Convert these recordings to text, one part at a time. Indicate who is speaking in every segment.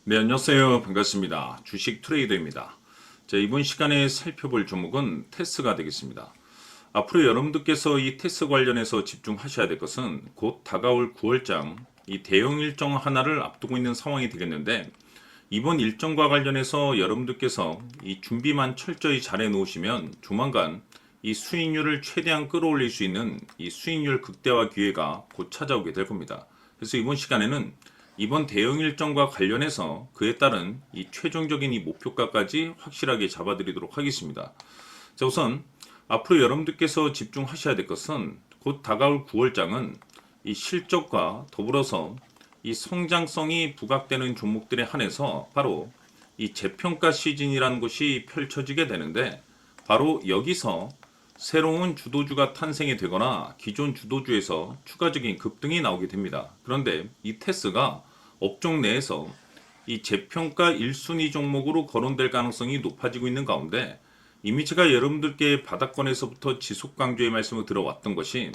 Speaker 1: 네, 안녕하세요. 반갑습니다. 주식 트레이더입니다. 자, 이번 시간에 살펴볼 종목은 테스가 되겠습니다. 앞으로 여러분들께서 이 테스 관련해서 집중하셔야 될 것은 곧 다가올 9월장 이 대형 일정 하나를 앞두고 있는 상황이 되겠는데, 이번 일정과 관련해서 여러분들께서 이 준비만 철저히 잘 해놓으시면 조만간 이 수익률을 최대한 끌어올릴 수 있는 이 수익률 극대화 기회가 곧 찾아오게 될 겁니다. 그래서 이번 시간에는 이번 대형 일정과 관련해서 그에 따른 이 최종적인 이 목표가까지 확실하게 잡아드리도록 하겠습니다. 자, 우선 앞으로 여러분들께서 집중하셔야 될 것은 곧 다가올 9월장은 이 실적과 더불어서 이 성장성이 부각되는 종목들에 한해서 바로 이 재평가 시즌이라는 것이 펼쳐지게 되는데, 바로 여기서 새로운 주도주가 탄생이 되거나 기존 주도주에서 추가적인 급등이 나오게 됩니다. 그런데 이 테스가 업종 내에서 이 재평가 1순위 종목으로 거론될 가능성이 높아지고 있는 가운데, 이미 제가 여러분들께 바닥권에서부터 지속 강조의 말씀을 들어왔던 것이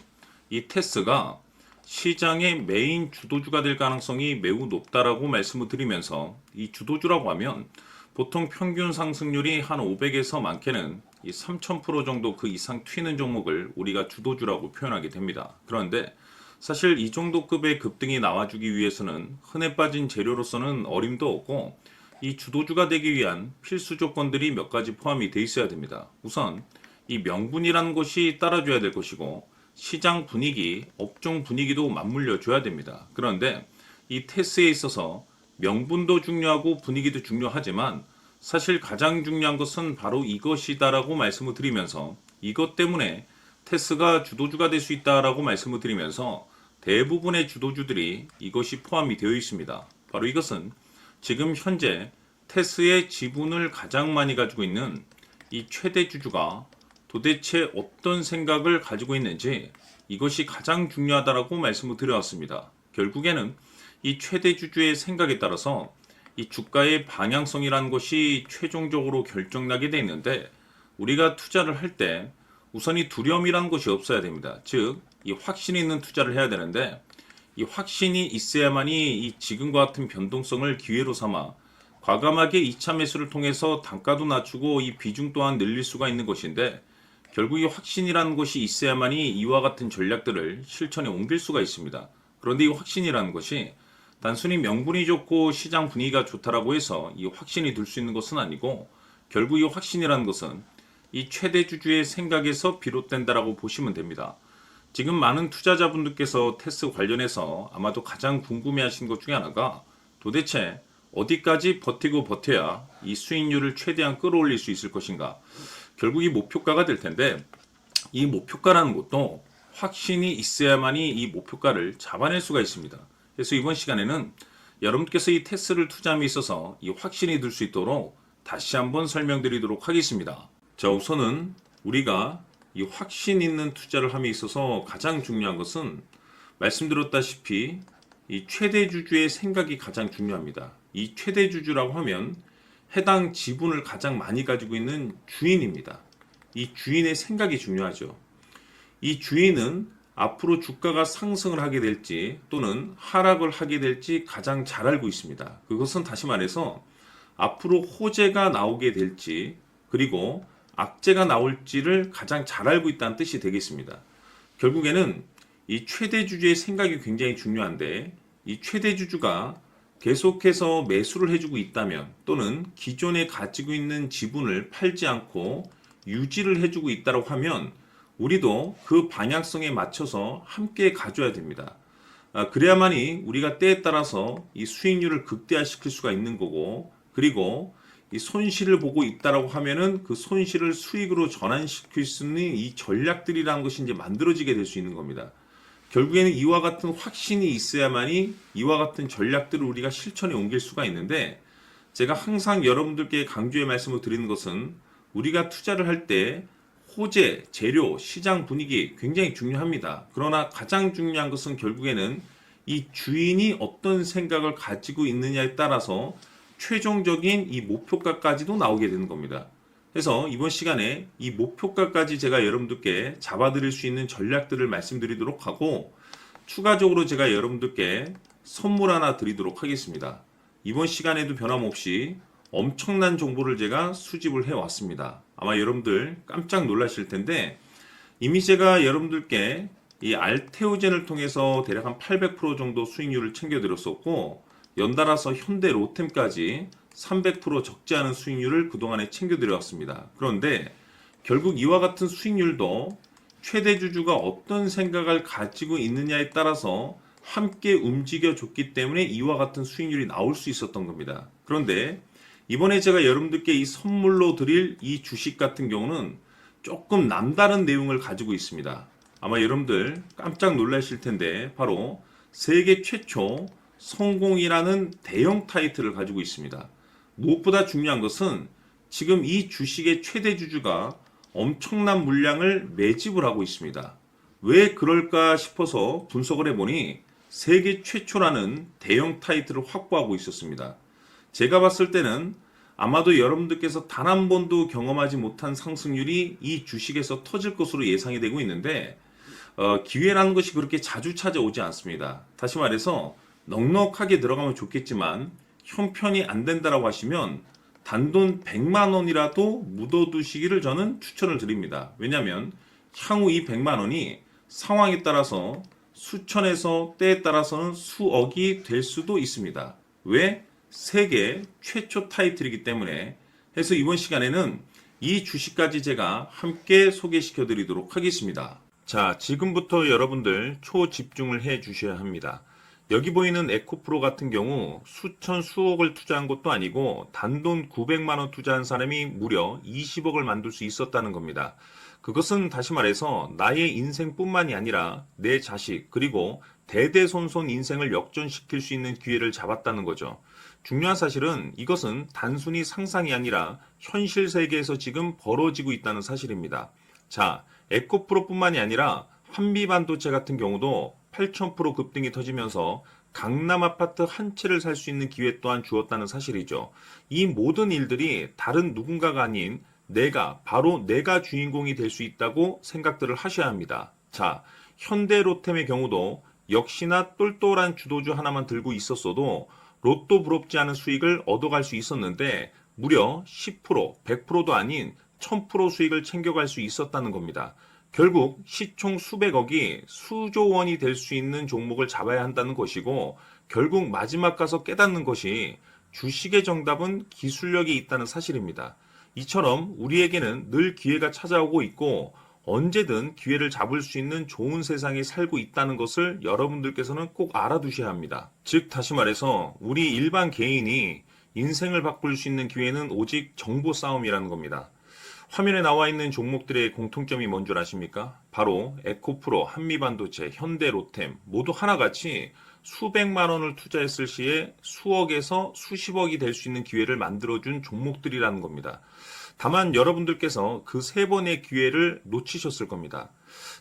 Speaker 1: 이 테스가 시장의 메인 주도주가 될 가능성이 매우 높다라고 말씀을 드리면서, 이 주도주라고 하면 보통 평균 상승률이 한 500에서 많게는 이 3000% 정도 그 이상 튀는 종목을 우리가 주도주라고 표현하게 됩니다. 그런데 사실 이 정도 급의 급등이 나와주기 위해서는 흔해 빠진 재료로서는 어림도 없고, 이 주도주가 되기 위한 필수 조건들이 몇 가지 포함이 돼 있어야 됩니다. 우선 이 명분이라는 것이 따라줘야 될 것이고, 시장 분위기, 업종 분위기도 맞물려 줘야 됩니다. 그런데 이 테스에 있어서 명분도 중요하고 분위기도 중요하지만, 사실 가장 중요한 것은 바로 이것이다라고 말씀을 드리면서, 이것 때문에 테스가 주도주가 될 수 있다라고 말씀을 드리면서 대부분의 주도주들이 이것이 포함이 되어 있습니다. 바로 이것은 지금 현재 테스의 지분을 가장 많이 가지고 있는 이 최대 주주가 도대체 어떤 생각을 가지고 있는지, 이것이 가장 중요하다라고 말씀을 드려왔습니다. 결국에는 이 최대 주주의 생각에 따라서 이 주가의 방향성이라는 것이 최종적으로 결정나게 돼 있는데, 우리가 투자를 할 때 우선 이 두려움이라는 것이 없어야 됩니다. 즉, 이 확신이 있는 투자를 해야 되는데, 이 확신이 있어야만이 이 지금과 같은 변동성을 기회로 삼아 과감하게 2차 매수를 통해서 단가도 낮추고 이 비중 또한 늘릴 수가 있는 것인데, 결국 이 확신이라는 것이 있어야만이 이와 같은 전략들을 실천에 옮길 수가 있습니다. 그런데 이 확신이라는 것이 단순히 명분이 좋고 시장 분위기가 좋다라고 해서 이 확신이 들 수 있는 것은 아니고, 결국 이 확신이라는 것은 이 최대 주주의 생각에서 비롯된다라고 보시면 됩니다. 지금 많은 투자자분들께서 테스 관련해서 아마도 가장 궁금해하시는 것 중에 하나가, 도대체 어디까지 버티고 버텨야 이 수익률을 최대한 끌어올릴 수 있을 것인가. 결국 이 목표가가 될 텐데, 이 목표가라는 것도 확신이 있어야만이 이 목표가를 잡아낼 수가 있습니다. 그래서 이번 시간에는 여러분께서 이 테스를 투자함에 있어서 이 확신이 들 수 있도록 다시 한번 설명드리도록 하겠습니다. 자, 우선은 우리가 이 확신 있는 투자를 함에 있어서 가장 중요한 것은 말씀드렸다시피 이 최대 주주의 생각이 가장 중요합니다. 이 최대 주주라고 하면 해당 지분을 가장 많이 가지고 있는 주인입니다. 이 주인의 생각이 중요하죠. 이 주인은 앞으로 주가가 상승을 하게 될지 또는 하락을 하게 될지 가장 잘 알고 있습니다. 그것은 다시 말해서 앞으로 호재가 나오게 될지, 그리고 악재가 나올지를 가장 잘 알고 있다는 뜻이 되겠습니다. 결국에는 이 최대 주주의 생각이 굉장히 중요한데, 이 최대 주주가 계속해서 매수를 해주고 있다면, 또는 기존에 가지고 있는 지분을 팔지 않고 유지를 해주고 있다고 하면, 우리도 그 방향성에 맞춰서 함께 가져야 됩니다. 그래야만이 우리가 때에 따라서 이 수익률을 극대화시킬 수가 있는 거고, 그리고 이 손실을 보고 있다라고 하면은 그 손실을 수익으로 전환시킬 수 있는 이 전략들이라는 것이 이제 만들어지게 될 수 있는 겁니다. 결국에는 이와 같은 확신이 있어야만이 이와 같은 전략들을 우리가 실천에 옮길 수가 있는데, 제가 항상 여러분들께 강조의 말씀을 드리는 것은 우리가 투자를 할 때 호재, 재료, 시장 분위기 굉장히 중요합니다. 그러나 가장 중요한 것은 결국에는 이 주인이 어떤 생각을 가지고 있느냐에 따라서 최종적인 이 목표가까지도 나오게 되는 겁니다. 그래서 이번 시간에 이 목표가까지 제가 여러분들께 잡아드릴 수 있는 전략들을 말씀드리도록 하고, 추가적으로 제가 여러분들께 선물 하나 드리도록 하겠습니다. 이번 시간에도 변함없이 엄청난 정보를 제가 수집을 해왔습니다. 아마 여러분들 깜짝 놀라실 텐데 이미 제가 여러분들께 이 알테오젠을 통해서 대략 한 800% 정도 수익률을 챙겨드렸었고 연달아서 현대 로템까지 300% 적지 않은 수익률을 그동안에 챙겨드려왔습니다. 그런데 결국 이와 같은 수익률도 최대 주주가 어떤 생각을 가지고 있느냐에 따라서 함께 움직여줬기 때문에 이와 같은 수익률이 나올 수 있었던 겁니다. 그런데 이번에 제가 여러분들께 이 선물로 드릴 이 주식 같은 경우는 조금 남다른 내용을 가지고 있습니다. 아마 여러분들 깜짝 놀라실 텐데 바로 세계 최초 성공이라는 대형 타이틀을 가지고 있습니다. 무엇보다 중요한 것은 지금 이 주식의 최대 주주가 엄청난 물량을 매집을 하고 있습니다. 왜 그럴까 싶어서 분석을 해보니 세계 최초라는 대형 타이틀을 확보하고 있었습니다. 제가 봤을 때는 아마도 여러분들께서 단 한 번도 경험하지 못한 상승률이 이 주식에서 터질 것으로 예상이 되고 있는데 기회라는 것이 그렇게 자주 찾아오지 않습니다. 다시 말해서 넉넉하게 들어가면 좋겠지만 형편이 안 된다라고 하시면 단돈 100만 원이라도 묻어두시기를 저는 추천을 드립니다. 왜냐하면 향후 이 100만 원이 상황에 따라서 수천에서 때에 따라서는 수억이 될 수도 있습니다. 왜? 세계 최초 타이틀이기 때문에. 해서 이번 시간에는 이 주식까지 제가 함께 소개시켜 드리도록 하겠습니다. 자, 지금부터 여러분들 초집중을 해 주셔야 합니다. 여기 보이는 에코프로 같은 경우 수천 수억을 투자한 것도 아니고 단돈 900만 원 투자한 사람이 무려 20억을 만들 수 있었다는 겁니다. 그것은 다시 말해서 나의 인생뿐만이 아니라 내 자식 그리고 대대손손 인생을 역전시킬 수 있는 기회를 잡았다는 거죠. 중요한 사실은 이것은 단순히 상상이 아니라 현실 세계에서 지금 벌어지고 있다는 사실입니다. 자, 에코프로뿐만이 아니라 한미반도체 같은 경우도 8,000% 급등이 터지면서 강남 아파트 한 채를 살 수 있는 기회 또한 주었다는 사실이죠. 이 모든 일들이 다른 누군가가 아닌 바로 내가 주인공이 될 수 있다고 생각들을 하셔야 합니다. 자, 현대로템의 경우도 역시나 똘똘한 주도주 하나만 들고 있었어도 로또 부럽지 않은 수익을 얻어갈 수 있었는데 무려 10%, 100%도 아닌 1000% 수익을 챙겨갈 수 있었다는 겁니다. 결국 시총 수백억이 수조 원이 될 수 있는 종목을 잡아야 한다는 것이고 결국 마지막 가서 깨닫는 것이 주식의 정답은 기술력이 있다는 사실입니다. 이처럼 우리에게는 늘 기회가 찾아오고 있고 언제든 기회를 잡을 수 있는 좋은 세상에 살고 있다는 것을 여러분들께서는 꼭 알아두셔야 합니다. 즉 다시 말해서 우리 일반 개인이 인생을 바꿀 수 있는 기회는 오직 정보 싸움이라는 겁니다. 화면에 나와 있는 종목들의 공통점이 뭔 줄 아십니까? 바로 에코프로, 한미반도체, 현대로템 모두 하나같이 수백만 원을 투자했을 시에 수억에서 수십억이 될 수 있는 기회를 만들어준 종목들이라는 겁니다. 다만 여러분들께서 그 세 번의 기회를 놓치셨을 겁니다.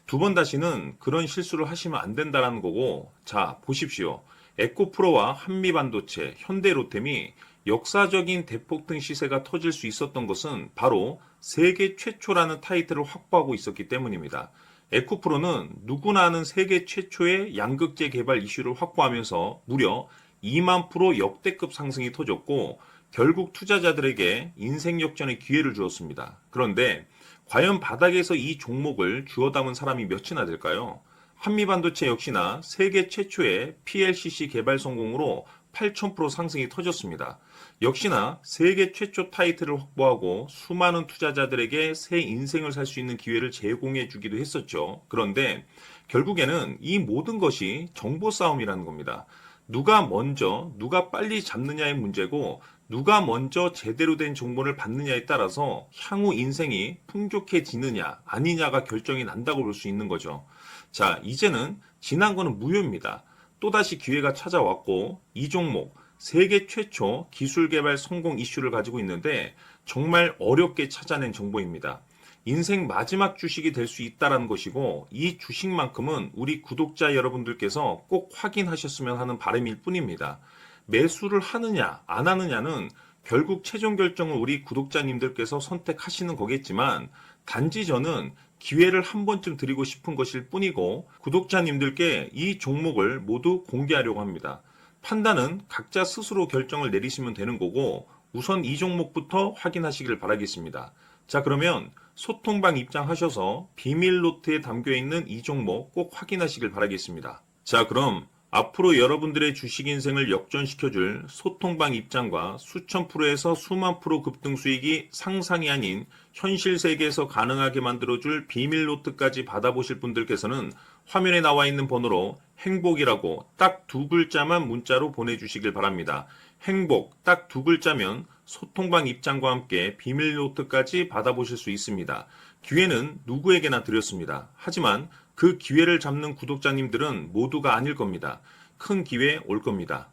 Speaker 1: 두 번 다시는 그런 실수를 하시면 안 된다는 거고, 자 보십시오. 에코프로와 한미반도체, 현대로템이 역사적인 대폭등 시세가 터질 수 있었던 것은 바로 세계 최초라는 타이틀을 확보하고 있었기 때문입니다. 에코프로는 누구나 아는 세계 최초의 양극재 개발 이슈를 확보하면서 무려 2만 프로 역대급 상승이 터졌고 결국 투자자들에게 인생 역전의 기회를 주었습니다. 그런데 과연 바닥에서 이 종목을 주워 담은 사람이 몇이나 될까요? 한미반도체 역시나 세계 최초의 PLCC 개발 성공으로 8,000% 상승이 터졌습니다. 역시나 세계 최초 타이틀을 확보하고 수많은 투자자들에게 새 인생을 살 수 있는 기회를 제공해 주기도 했었죠. 그런데 결국에는 이 모든 것이 정보 싸움이라는 겁니다. 누가 먼저, 누가 빨리 잡느냐의 문제고 누가 먼저 제대로 된 정보를 받느냐에 따라서 향후 인생이 풍족해지느냐 아니냐가 결정이 난다고 볼 수 있는 거죠. 자, 이제는 지난 거는 무효입니다. 또다시 기회가 찾아왔고 이 종목 세계 최초 기술 개발 성공 이슈를 가지고 있는데 정말 어렵게 찾아낸 정보입니다. 인생 마지막 주식이 될 수 있다는 것이고 이 주식만큼은 우리 구독자 여러분들께서 꼭 확인하셨으면 하는 바람일 뿐입니다. 매수를 하느냐 안 하느냐는 결국 최종 결정을 우리 구독자님들께서 선택하시는 거겠지만 단지 저는 기회를 한 번쯤 드리고 싶은 것일 뿐이고 구독자님들께 이 종목을 모두 공개하려고 합니다. 판단은 각자 스스로 결정을 내리시면 되는 거고 우선 이 종목부터 확인하시길 바라겠습니다. 자, 그러면 소통방 입장하셔서 비밀 노트에 담겨 있는 이 종목 꼭 확인하시길 바라겠습니다. 자, 그럼 앞으로 여러분들의 주식 인생을 역전시켜줄 소통방 입장과 수천 프로에서 수만 프로 급등 수익이 상상이 아닌 현실 세계에서 가능하게 만들어줄 비밀 노트까지 받아보실 분들께서는 화면에 나와 있는 번호로 행복이라고 딱 두 글자만 문자로 보내주시길 바랍니다. 행복 딱 두 글자면 소통방 입장과 함께 비밀 노트까지 받아보실 수 있습니다. 기회는 누구에게나 드렸습니다. 하지만 그 기회를 잡는 구독자님들은 모두가 아닐 겁니다. 큰 기회 올 겁니다.